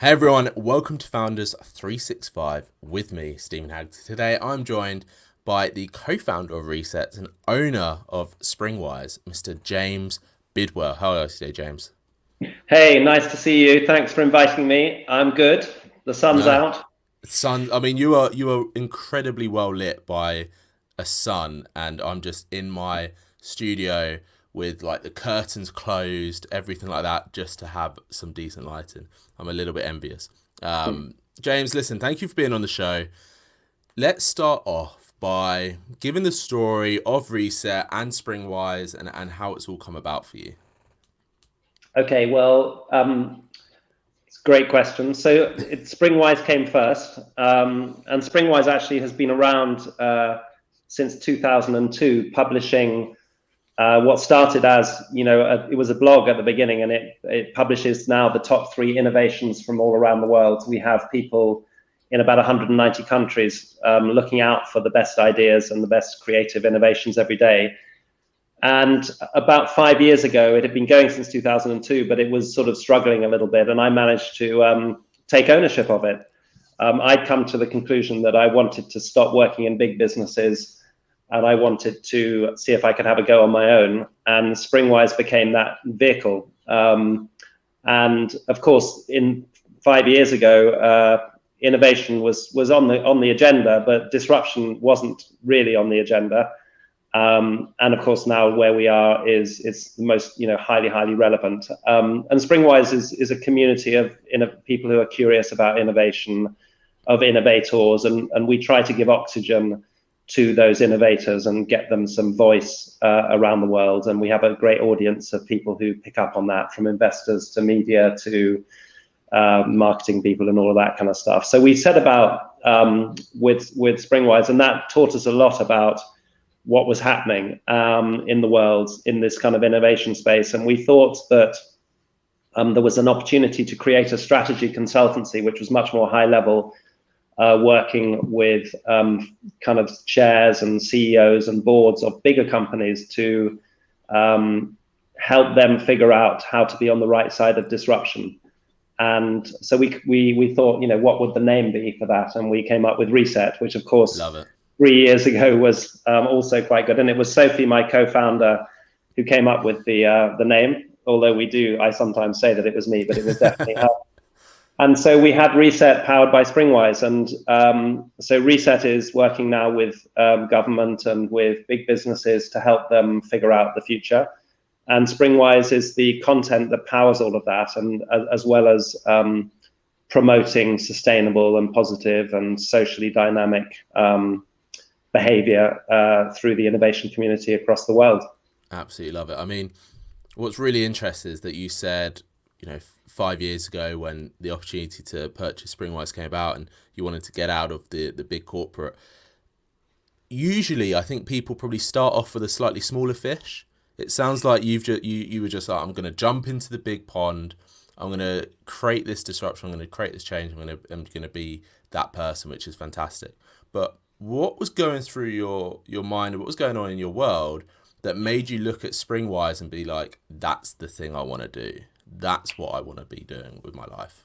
Hey everyone, welcome to Founders 365 with me, Stephen Haggerty. Today I'm joined by the co-founder of Reset and owner of Springwise, Mr. James Bidwell. How are you today, James? Hey, nice to see you. Thanks for inviting me. I'm good. The sun's No, out. you are incredibly well lit by a sun, and I'm just in my studio with like the curtains closed, everything like that, just to have some decent lighting. I'm a little bit envious. James, listen, thank you for being on the show. Let's start off by giving the story of Reset and Springwise and how it's all come about for you. Okay, well, it's a great question. Springwise came first, and Springwise actually has been around since 2002, publishing what started as, it was a blog at the beginning, and it publishes now the top 3 innovations from all around the world. We have people in about 190 countries looking out for the best ideas and the best creative innovations every day. And about 5 years ago, it had been going since 2002, but it was sort of struggling a little bit. And I managed to take ownership of it. I'd come to the conclusion that I wanted to stop working in big businesses and I wanted to see if I could have a go on my own. And Springwise became that vehicle. And of course, in 5 years ago, innovation was on the agenda, but disruption wasn't really on the agenda. And of course, now where we are is the most highly relevant. And Springwise is a community of people who are curious about innovation, of innovators, and we try to give oxygen to those innovators and get them some voice around the world. And we have a great audience of people who pick up on that, from investors to media to marketing people and all of that kind of stuff. So we set about with Springwise, and that taught us a lot about what was happening in the world in this kind of innovation space. And we thought that there was an opportunity to create a strategy consultancy, which was much more high level, working with kind of chairs and CEOs and boards of bigger companies to help them figure out how to be on the right side of disruption. And so we thought, what would the name be for that? And we came up with Reset, which of course Love it. 3 years ago was also quite good. And it was Sophie, my co-founder, who came up with the name. Although I sometimes say that it was me, but it was definitely her. And so we had Reset powered by Springwise. And so Reset is working now with government and with big businesses to help them figure out the future. And Springwise is the content that powers all of that, and as well as promoting sustainable and positive and socially dynamic behavior through the innovation community across the world. Absolutely love it. I mean, what's really interesting is that you said, 5 years ago when the opportunity to purchase Springwise came about and you wanted to get out of the big corporate. Usually, I think people probably start off with a slightly smaller fish. It sounds like you were just like, I'm going to jump into the big pond. I'm going to create this disruption. I'm going to create this change. I'm going to be that person, which is fantastic. But what was going through your mind, and what was going on in your world that made you look at Springwise and be like, that's the thing I want to do. That's what I want to be doing with my life.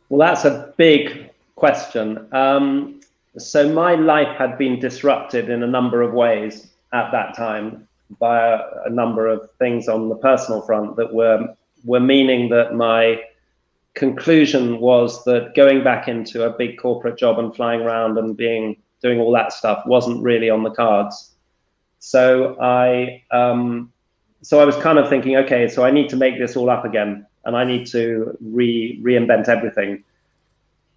Well, that's a big question. So my life had been disrupted in a number of ways at that time by a number of things on the personal front that were meaning that my conclusion was that going back into a big corporate job and flying around and doing all that stuff wasn't really on the cards. So I was kind of thinking, okay, so I need to make this all up again, and I need to reinvent everything.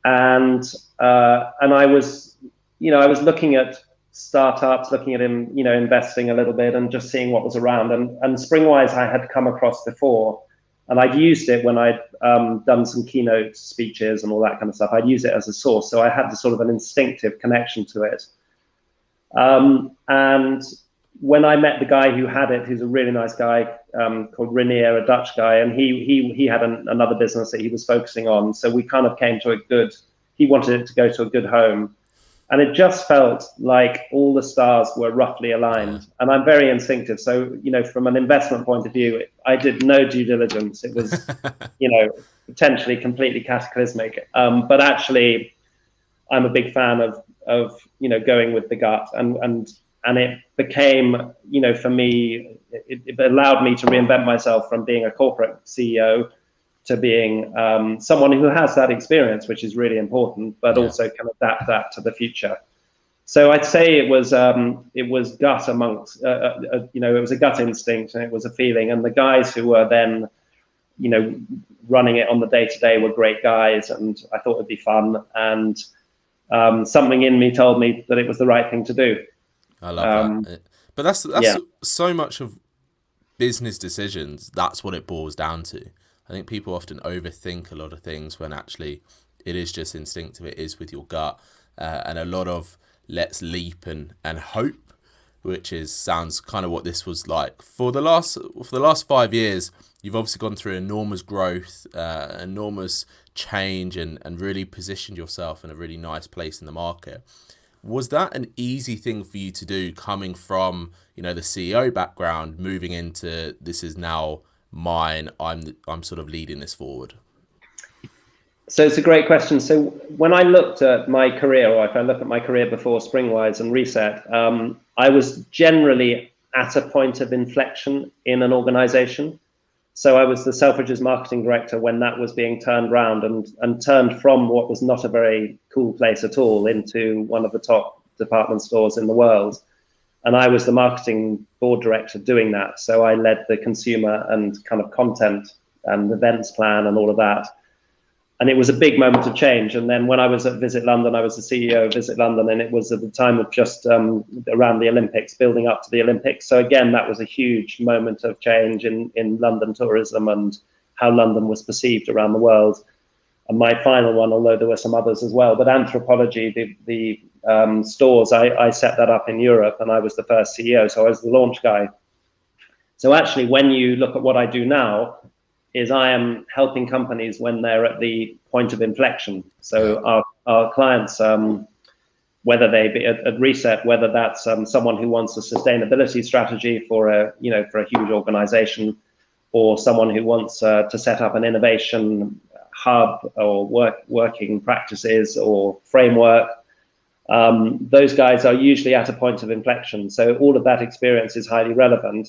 And I was looking at startups, looking at investing a little bit and just seeing what was around. And Springwise I had come across before, and I'd used it when I'd done some keynote speeches and all that kind of stuff. I'd use it as a source, so I had sort of an instinctive connection to it. And when I met the guy who had it, who's a really nice guy called Renier, a Dutch guy, and he had another business that he was focusing on. So we kind of came to he wanted it to go to a good home. And it just felt like all the stars were roughly aligned. And I'm very instinctive. So, from an investment point of view, I did no due diligence. It was, potentially completely cataclysmic. But actually, I'm a big fan of going with the gut, and it became, for me, it allowed me to reinvent myself from being a corporate CEO to being someone who has that experience, which is really important, but also can adapt that to the future. So I'd say it was gut amongst, it was a gut instinct, and it was a feeling. And the guys who were then, running it on the day to day were great guys, and I thought it'd be fun. And something in me told me that it was the right thing to do. I love that. But that's so much of business decisions. That's what it boils down to. I think people often overthink a lot of things when actually it is just instinctive. It is with your gut, and a lot of let's leap and hope, which sounds kind of what this was like for the last 5 years. You've obviously gone through enormous growth, enormous change, and really positioned yourself in a really nice place in the market. Was that an easy thing for you to do, coming from the CEO background, moving into this is now mine, I'm sort of leading this forward? So it's a great question. So when I looked at my career, or if I look at my career before Springwise and Reset, I was generally at a point of inflection in an organization. So I was the Selfridges marketing director when that was being turned around and turned from what was not a very cool place at all into one of the top department stores in the world. And I was the marketing board director doing that. So I led the consumer and kind of content and events plan and all of that. And it was a big moment of change. And then when I was at Visit London, I was the CEO of Visit London, and it was at the time of just around the Olympics, building up to the Olympics. So again, that was a huge moment of change in London tourism and how London was perceived around the world. And my final one, although there were some others as well, but Anthropology, the stores, I set that up in Europe, and I was the first CEO. So I was the launch guy. So actually, when you look at what I do now, is I am helping companies when they're at the point of inflection. So our clients, whether they be at Reset, whether that's someone who wants a sustainability strategy for a huge organization, or someone who wants to set up an innovation hub or working practices or framework, those guys are usually at a point of inflection. So all of that experience is highly relevant.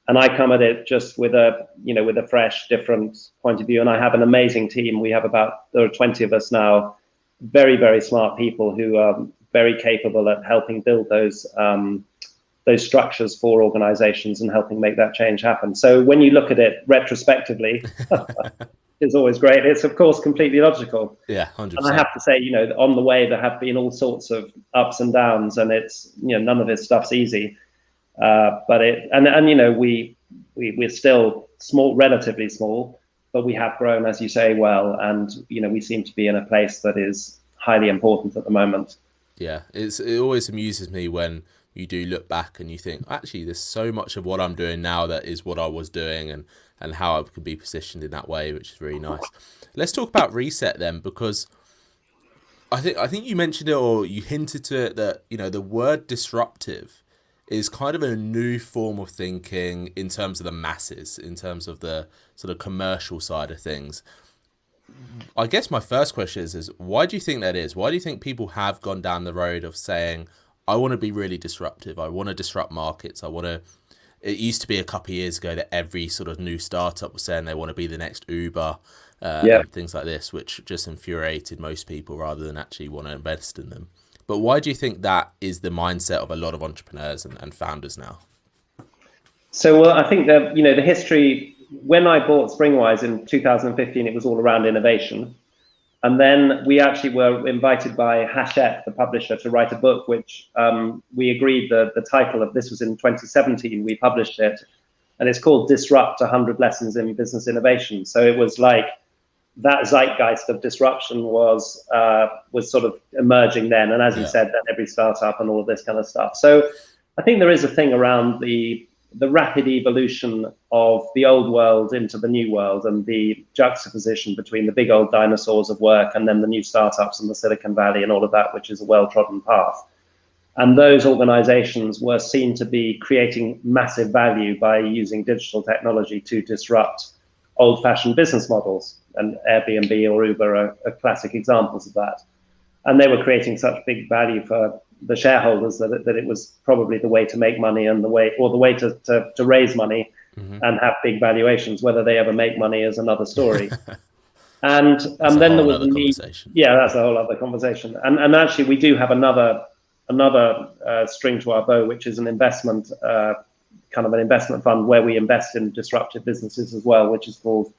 And I come at it just with a fresh, different point of view. And I have an amazing team. There are 20 of us now, very, very smart people who are very capable at helping build those structures for organizations and helping make that change happen. So when you look at it retrospectively, it's always great. It's of course completely logical. Yeah, 100%. And I have to say, on the way there have been all sorts of ups and downs, and it's none of this stuff's easy. But we're still small, relatively small, but we have grown, as you say, well, and we seem to be in a place that is highly important at the moment. Yeah, it always amuses me when you do look back and you think, actually, there's so much of what I'm doing now that is what I was doing, and how I could be positioned in that way, which is really nice. Let's talk about Reset then, because I think you mentioned it, or you hinted to it, that the word disruptive is kind of a new form of thinking in terms of the masses, in terms of the sort of commercial side of things. I guess my first question is why do you think that is? Why do you think people have gone down the road of saying, I want to be really disruptive, I want to disrupt markets, it used to be a couple of years ago that every sort of new startup was saying they want to be the next Uber, and things like this, which just infuriated most people rather than actually want to invest in them. But why do you think that is the mindset of a lot of entrepreneurs and founders now? So, well, I think that, the history, when I bought Springwise in 2015, it was all around innovation. And then we actually were invited by Hachette, the publisher, to write a book, which we agreed the title of this was in 2017. We published it, and it's called Disrupt: 100 Lessons in Business Innovation. So it was like that zeitgeist of disruption was sort of emerging then. And as you said, then every startup and all of this kind of stuff. So I think there is a thing around the rapid evolution of the old world into the new world, and the juxtaposition between the big old dinosaurs of work and then the new startups in the Silicon Valley and all of that, which is a well-trodden path. And those organizations were seen to be creating massive value by using digital technology to disrupt old-fashioned business models, and Airbnb or Uber are classic examples of that. And they were creating such big value for the shareholders that it was probably the way to make money and the way to raise money and have big valuations. Whether they ever make money is another story. And then there was the need. Yeah, that's a whole other conversation. And actually, we do have another string to our bow, which is an investment kind of an investment fund where we invest in disruptive businesses as well, which is called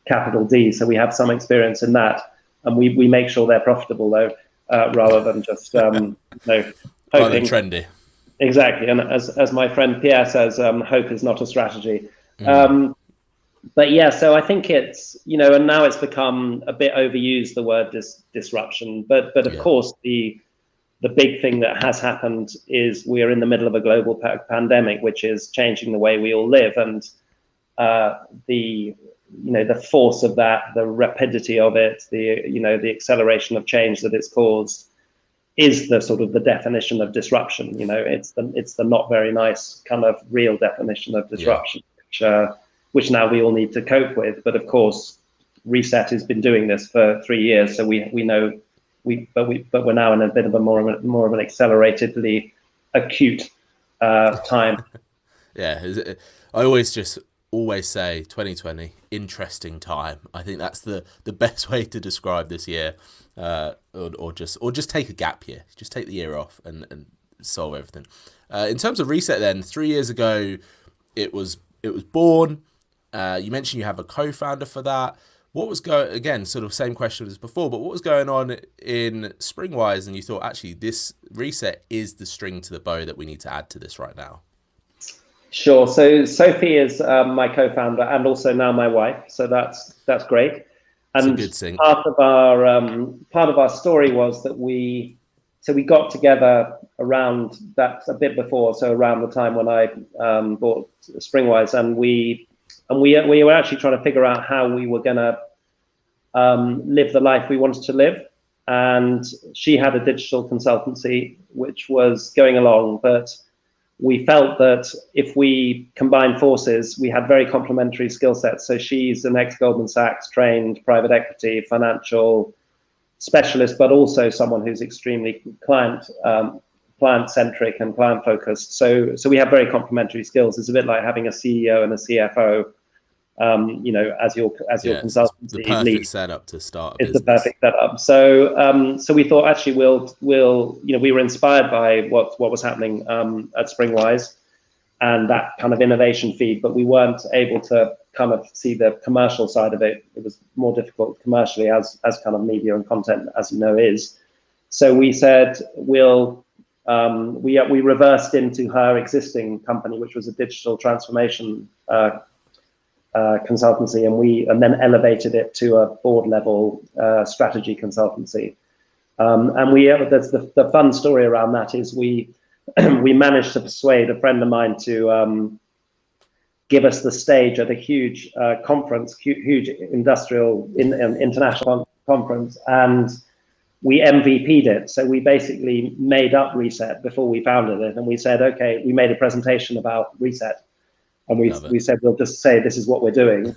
Capital D. So we have some experience in that, and we make sure they're profitable though, rather than just hoping. Rather than trendy. Exactly, and as my friend Pierre says, hope is not a strategy. But yeah, so I think it's, and now it's become a bit overused, the word disruption. But of course, the big thing that has happened is we are in the middle of a global pandemic, which is changing the way we all live, and the force of that, the rapidity of it, the acceleration of change that it's caused, is the sort of the definition of disruption. It's the not very nice kind of real definition of disruption, which now we all need to cope with. But of course, Reset has been doing this for 3 years, so we know. But we're now in a bit of a more of an acceleratedly acute time. Yeah, I always say 2020, interesting time. I think that's the best way to describe this year, or just take a gap year, just take the year off and solve everything. In terms of Reset, then 3 years ago, it was born. You mentioned you have a co-founder for that. What was again, sort of same question as before, but what was going on in Springwise, and you thought, actually, this Reset is the string to the bow that we need to add to this right now? Sure. So Sophie is my co-founder and also now my wife. So that's great. And good sync. part of our story was that we got together around that a bit before, so around the time when I bought Springwise, and we were actually trying to figure out how we were going to live the life we wanted to live. And she had a digital consultancy, which was going along, but we felt that if we combined forces, we had very complementary skill sets. So she's an ex-Goldman Sachs trained private equity financial specialist, but also someone who's extremely client-centric and client-focused. So we have very complementary skills. It's a bit like having a CEO and a CFO, as your consultancy the perfect lead. setup to start. It's the perfect setup. So we thought, actually, we were inspired by what was happening at Springwise and that kind of innovation feed, but we weren't able to kind of see the commercial side of it. It was more difficult commercially, as kind of media and content, as is. So we said we reversed into her existing company, which was a digital transformation consultancy, and then elevated it to a board level strategy consultancy. And the fun story around that is we managed to persuade a friend of mine to give us the stage at a huge conference, huge international conference, and we MVP'd it. So we basically made up Reset before we founded it, and we said, okay, we made a presentation about Reset. And we said, we'll just say this is what we're doing.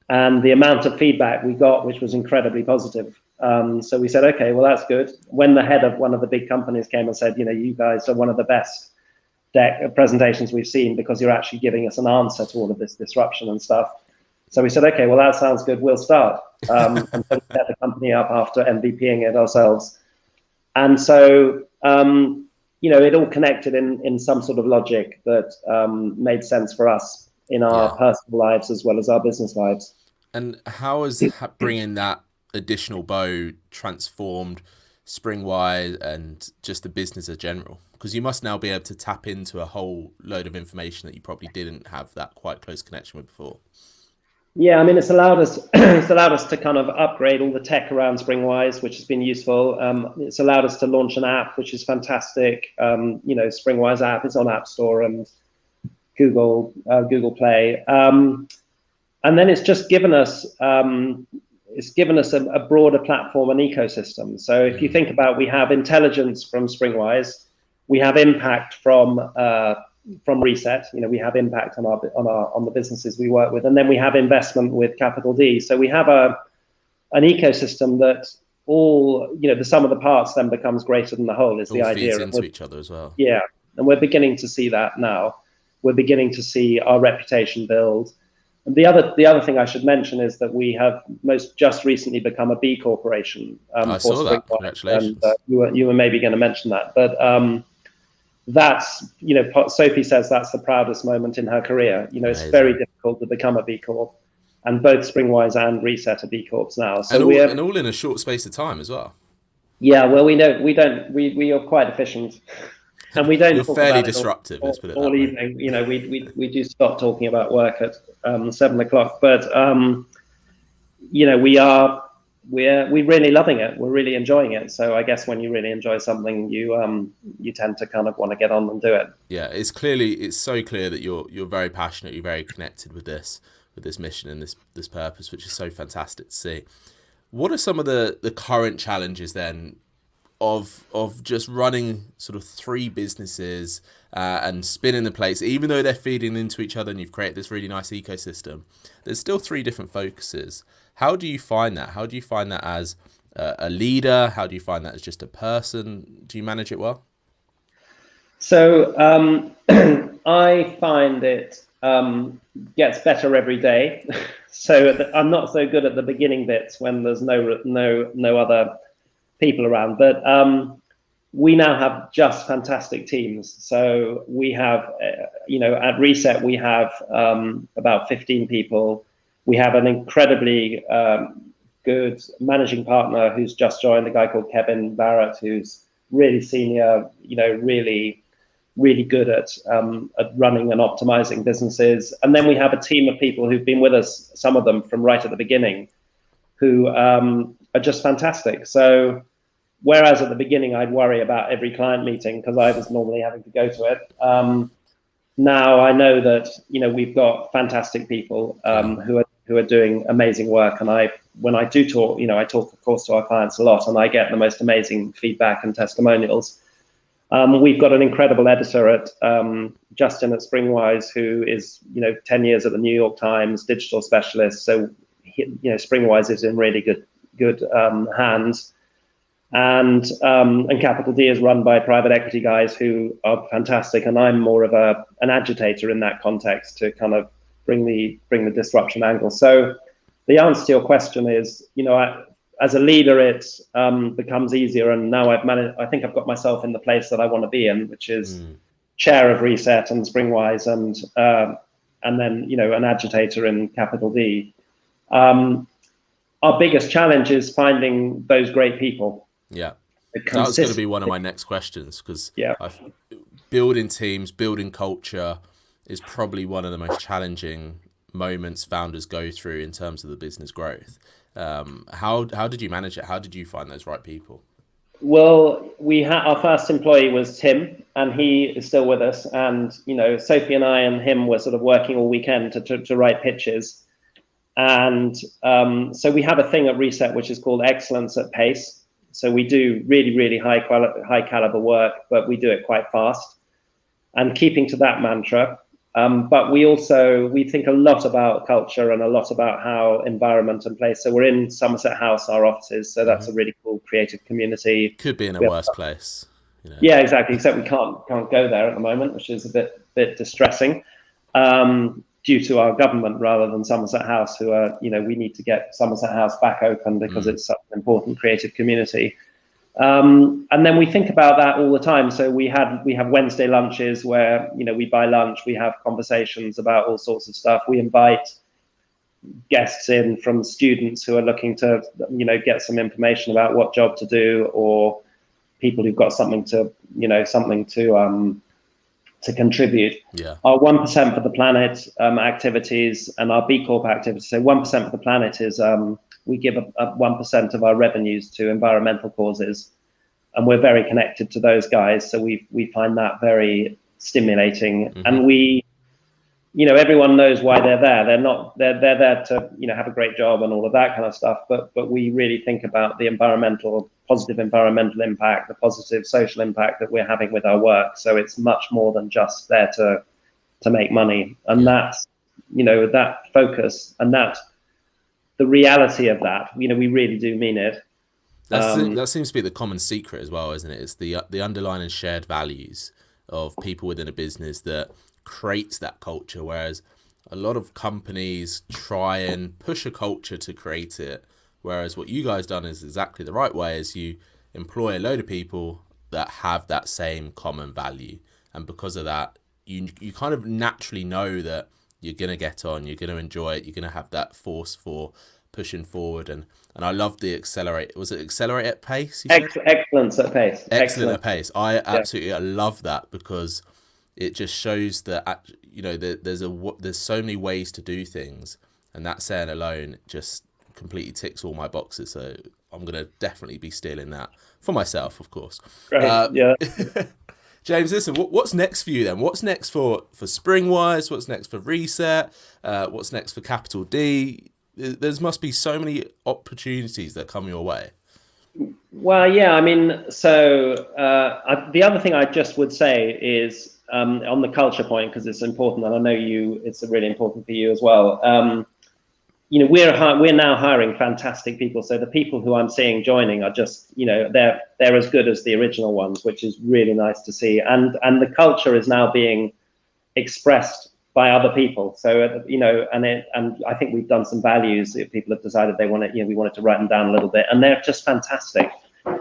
And the amount of feedback we got, which was incredibly positive. So we said, okay, well, that's good. When the head of one of the big companies came and said, you guys are one of the best presentations we've seen because you're actually giving us an answer to all of this disruption and stuff. So we said, okay, well, that sounds good. We'll start. And so we set the company up after MVPing it ourselves. And so, it all connected in some sort of logic that made sense for us in our personal lives as well as our business lives. And how has bringing that additional bow transformed Springwise and just the business in general? Because you must now be able to tap into a whole load of information that you probably didn't have that quite close connection with before. Yeah, I mean, it's allowed us to kind of upgrade all the tech around Springwise, which has been useful. It's allowed us to launch an app, which is fantastic. Springwise app is on App Store and Google Play, and then it's just given us a broader platform and ecosystem. So if you think about, we have intelligence from Springwise, we have impact from from Reset. We have impact on the businesses we work with, and then we have investment with capital D. So we have an ecosystem that all, the sum of the parts then becomes greater than the whole, is the idea. All feeds into each other as well. Yeah, and we're beginning to see that now. We're beginning to see our reputation build. And the other thing I should mention is that we have just recently become a B corporation. I saw that. Congratulations. And you were maybe going to mention that, but that's, Sophie says that's the proudest moment in her career. It's very difficult to become a B Corp, and both Springwise and Reset are B Corps now. So and all in a short space of time as well. Yeah, well, we are quite efficient. And we don't. You're fairly disruptive. Let's put it all that way. evening. We do stop talking about work at 7 o'clock. But we're really loving it. We're really enjoying it. So I guess when you really enjoy something, you tend to kind of want to get on and do it. Yeah, it's so clear that you're very passionate. You're very connected with this mission and this purpose, which is so fantastic to see. What are some of the current challenges then of just running sort of 3 businesses and spinning the plates, even though they're feeding into each other and you've created this really nice ecosystem? There's still 3 different focuses. How do you find that? How do you find that as a leader? How do you find that as just a person? Do you manage it well? So I find it gets better every day. So I'm not so good at the beginning bits when there's no other people around, but we now have just fantastic teams. So we have, at Reset, we have about 15 people. We have an incredibly good managing partner who's just joined, a guy called Kevin Barrett, who's really senior, really, really good at running and optimizing businesses. And then we have a team of people who've been with us, some of them from right at the beginning, who are just fantastic. So whereas at the beginning I'd worry about every client meeting because I was normally having to go to it, now I know that we've got fantastic people who are doing amazing work. And when I do talk, I talk of course to our clients a lot, and I get the most amazing feedback and testimonials. We've got an incredible editor at Justin at Springwise, who is 10 years at the New York Times, digital specialist. So Springwise is in really good hands. And Capital D is run by private equity guys who are fantastic, and I'm more of an agitator in that context to kind of bring the disruption angle. So the answer to your question is, as a leader, it becomes easier, and now I think I've got myself in the place that I want to be in, which is chair of Reset and Springwise, and then an agitator in Capital D. Our biggest challenge is finding those great people. Yeah, that was going to be one of my next questions, because building teams, building culture is probably one of the most challenging moments founders go through in terms of the business growth. How did you manage it? How did you find those right people? Well, our first employee was Tim, and he is still with us. And Sophie and I and him were sort of working all weekend to write pitches. And so we have a thing at Reset which is called excellence at pace. So we do really, really high caliber work, but we do it quite fast, and keeping to that mantra. But we think a lot about culture and a lot about how environment and place. So we're in Somerset House, our offices. So that's a really cool creative community. Could be in a worse place. Yeah, exactly. Except we can't go there at the moment, which is a bit distressing. Due to our government rather than Somerset House, who are, we need to get Somerset House back open because it's such an important creative community. And then we think about that all the time. So we have Wednesday lunches where, we buy lunch, we have conversations about all sorts of stuff. We invite guests in from students who are looking to, get some information about what job to do, or people who've got something to contribute. Yeah. Our 1% for the planet activities and our B Corp activities. So 1% for the planet is we give 1% of our revenues to environmental causes, and we're very connected to those guys. So we find that very stimulating, and we everyone knows why they're there. They're there to, have a great job and all of that kind of stuff. But we really think about the positive environmental impact, the positive social impact that we're having with our work. So it's much more than just there to make money. And that's, that focus and that the reality of that, we really do mean it. That seems to be the common secret as well, isn't it? It's the underlying and shared values of people within a business that creates that culture, whereas a lot of companies try and push a culture to create it, whereas what you guys done is exactly the right way, is you employ a load of people that have that same common value, and because of that you kind of naturally know that you're going to get on, you're going to enjoy it, you're going to have that force for pushing forward. And I love the accelerate. Was it accelerate at pace? Excellence at pace. Excellent at pace. I absolutely love that, because it just shows that there's so many ways to do things, and that saying alone just completely ticks all my boxes. So I'm gonna definitely be stealing that for myself, of course. Right. James, listen, what's next for you then? What's next for Springwise? What's next for Reset? What's next for Capital D? There must be so many opportunities that come your way. Well, yeah, I mean, so the other thing I just would say is on the culture point, because it's important, and I know it's really important for you as well. We're now hiring fantastic people. So the people who I'm seeing joining are just, they're as good as the original ones, which is really nice to see. And the culture is now being expressed by other people. So, and I think we've done some values that people have decided they want to, we wanted to write them down a little bit, and they're just fantastic.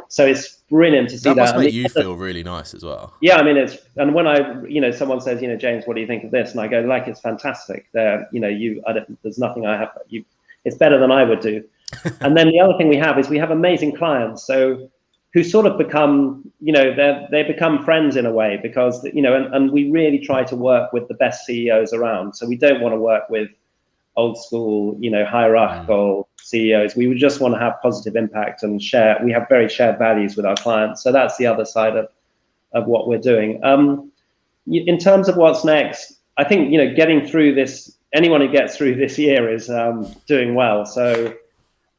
So it's brilliant to see that. That must make you feel really nice as well. Yeah, I mean, and when someone says, James, what do you think of this? And I go, it's fantastic. There's nothing I have, it's better than I would do. And then the other thing we have is we have amazing clients. So who sort of become, they become friends in a way, because, and we really try to work with the best CEOs around. So we don't want to work with old school, hierarchical CEOs. We would just want to have positive impact and share. We have very shared values with our clients. So that's the other side of what we're doing. In terms of what's next, I think, getting through this, anyone who gets through this year is doing well. So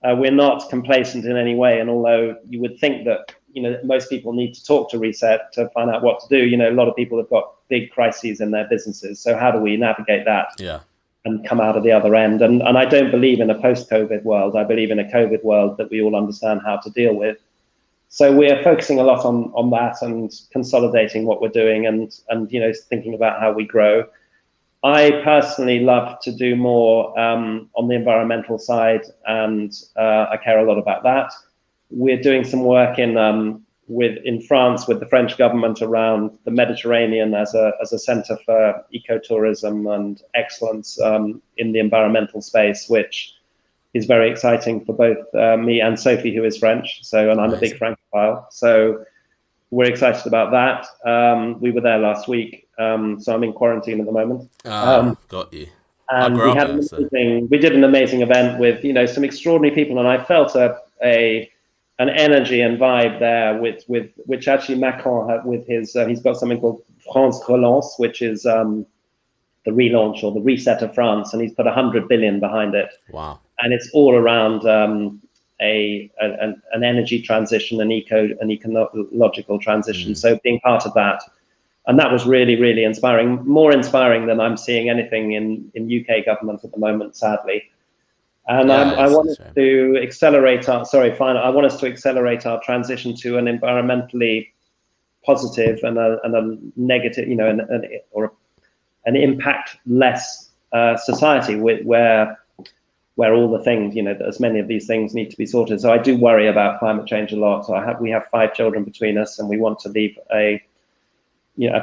we're not complacent in any way. And although you would think that, most people need to talk to Reset to find out what to do, a lot of people have got big crises in their businesses. So how do we navigate that? Yeah. And come out of the other end. And I don't believe in a post-COVID world. I believe in a COVID world that we all understand how to deal with. So we're focusing a lot on that and consolidating what we're doing and thinking about how we grow. I personally love to do more on the environmental side, and I care a lot about that. We're doing some work in France with the French government around the Mediterranean as a center for ecotourism and excellence in the environmental space, which is very exciting for both me and Sophie, who is French. And I'm a big Francophile. So we're excited about that. We were there last week, so I'm in quarantine at the moment. Got you. And we did an amazing event with some extraordinary people, and I felt an energy and vibe there with which actually Macron had with his he's got something called France Relance, which is the relaunch or the reset of France, and he's put 100 billion behind it. Wow. And it's all around an energy transition, an ecological transition. So being part of that, and that was really, really inspiring, more inspiring than I'm seeing anything in UK government at the moment, sadly. And I wanted to accelerate I want us to accelerate our transition to an environmentally positive and a negative, or an impact less society where all the things, as many of these things need to be sorted. So I do worry about climate change a lot. So we have 5 children between us, and we want to leave a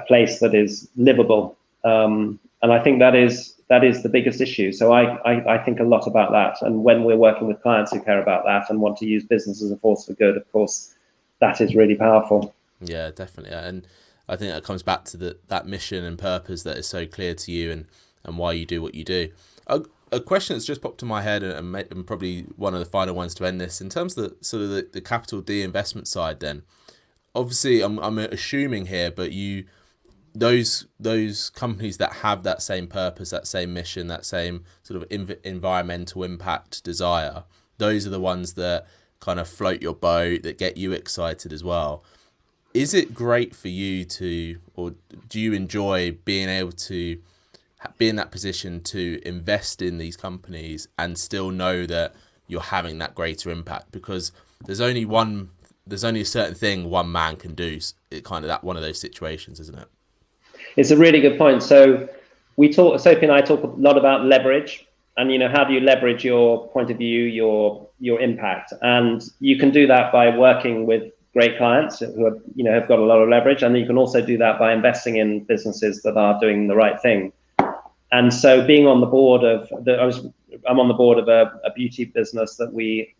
place that is livable. And I think that is the biggest issue. So I think a lot about that. And when we're working with clients who care about that and want to use business as a force for good, of course, that is really powerful. Yeah, definitely. And I think that comes back to that mission and purpose that is so clear to you and why you do what you do. A question that's just popped in my head, and probably one of the final ones to end this, in terms of the Capital D investment side then, obviously I'm assuming here, but those companies that have that same purpose, that same mission, that same sort of environmental impact desire, those are the ones that kind of float your boat, that get you excited as well. Is it great for you to, or do you enjoy being able to be in that position to invest in these companies and still know that you're having that greater impact? Because there's only a certain thing one man can do. It kind of that one of those situations, isn't it? It's a really good point. So Sophie and I talk a lot about leverage, and how do you leverage your point of view, your impact, and you can do that by working with great clients who are, have got a lot of leverage, and you can also do that by investing in businesses that are doing the right thing. And so, being on the board I'm on the board of a beauty business that we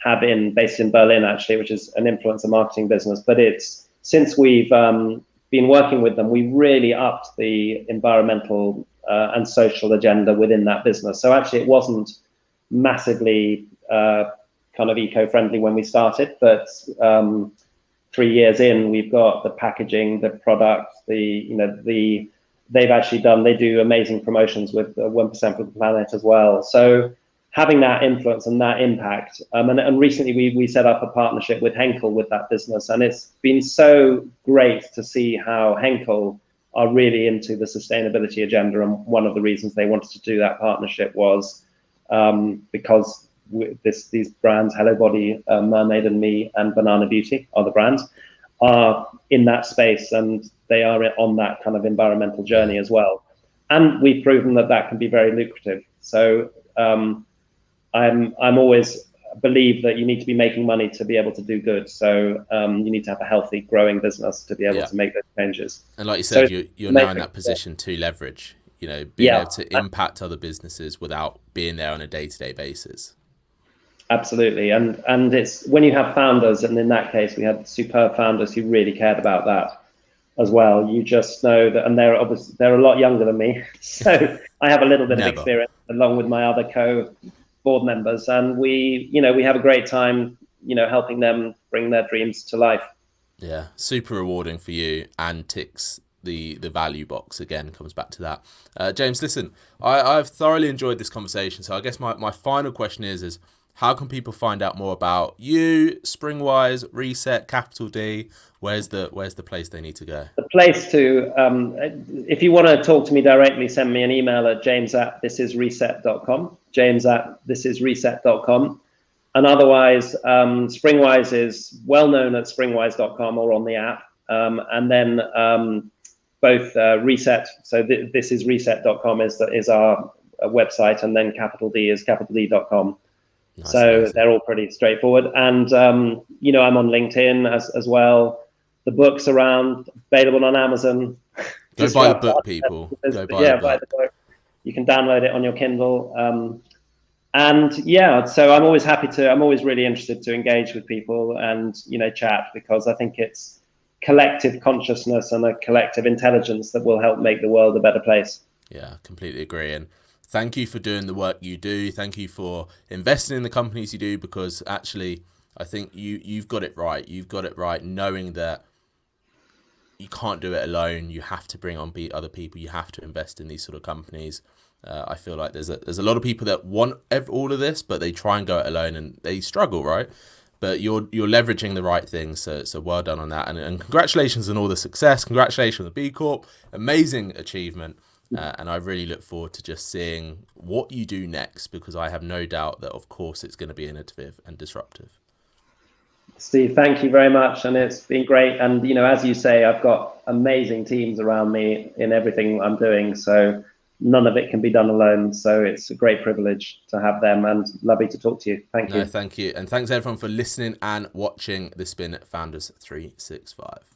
have based in Berlin, actually, which is an influencer marketing business. But it's since we've been working with them, we really upped the environmental and social agenda within that business. So actually, it wasn't massively kind of eco-friendly when we started, but 3 years in, we've got the packaging, the product, they do amazing promotions with 1% for the planet as well. So having that influence and that impact, and recently we set up a partnership with Henkel with that business, and it's been so great to see how Henkel are really into the sustainability agenda. And one of the reasons they wanted to do that partnership was because these brands, Hello Body, Mermaid and Me, and Banana Beauty are the brands, are in that space, and they are on that kind of environmental journey as well. And we've proven that can be very lucrative. So I'm always believe that you need to be making money to be able to do good. So you need to have a healthy, growing business to be able to make those changes. And like you said, you're now in that position to leverage, being able to impact other businesses without being there on a day-to-day basis. Absolutely. And it's when you have founders, and in that case, we had superb founders who really cared about that as well. You just know that, and they're a lot younger than me. So I have a little bit of experience along with my other board members, and we have a great time, helping them bring their dreams to life. Yeah, super rewarding for you, and ticks the value box again. Comes back to that. James, listen, I've thoroughly enjoyed this conversation. So I guess my final question is how can people find out more about you, Springwise, Reset, Capital D? Where's the place they need to go? The place to, if you want to talk to me directly, send me an email at james@thisisreset.com, james@thisisreset.com. And otherwise, Springwise is well known at springwise.com or on the app. And then both Reset, so thisisreset.com is our website, and then Capital D is capitald.com. Nice, so amazing. They're all pretty straightforward. And, I'm on LinkedIn as well. The book's available on Amazon. Go buy the book, people. Go buy the book. You can download it on your Kindle. So I'm always really interested to engage with people and, chat, because I think it's collective consciousness and a collective intelligence that will help make the world a better place. Yeah, completely agree. And thank you for doing the work you do. Thank you for investing in the companies you do, because actually I think you've got it right. You've got it right, knowing that you can't do it alone. You have to bring on other people. You have to invest in these sort of companies. I feel like there's a lot of people that want all of this, but they try and go it alone and they struggle, right? But you're leveraging the right things, so well done on that. And congratulations on all the success. Congratulations on the B Corp. Amazing achievement. And I really look forward to just seeing what you do next, because I have no doubt that, of course, it's going to be innovative and disruptive. Steve, thank you very much. And it's been great. And, as you say, I've got amazing teams around me in everything I'm doing. So none of it can be done alone. So it's a great privilege to have them, and lovely to talk to you. Thank you. Thank you. And thanks everyone for listening and watching. This has been Founders 365.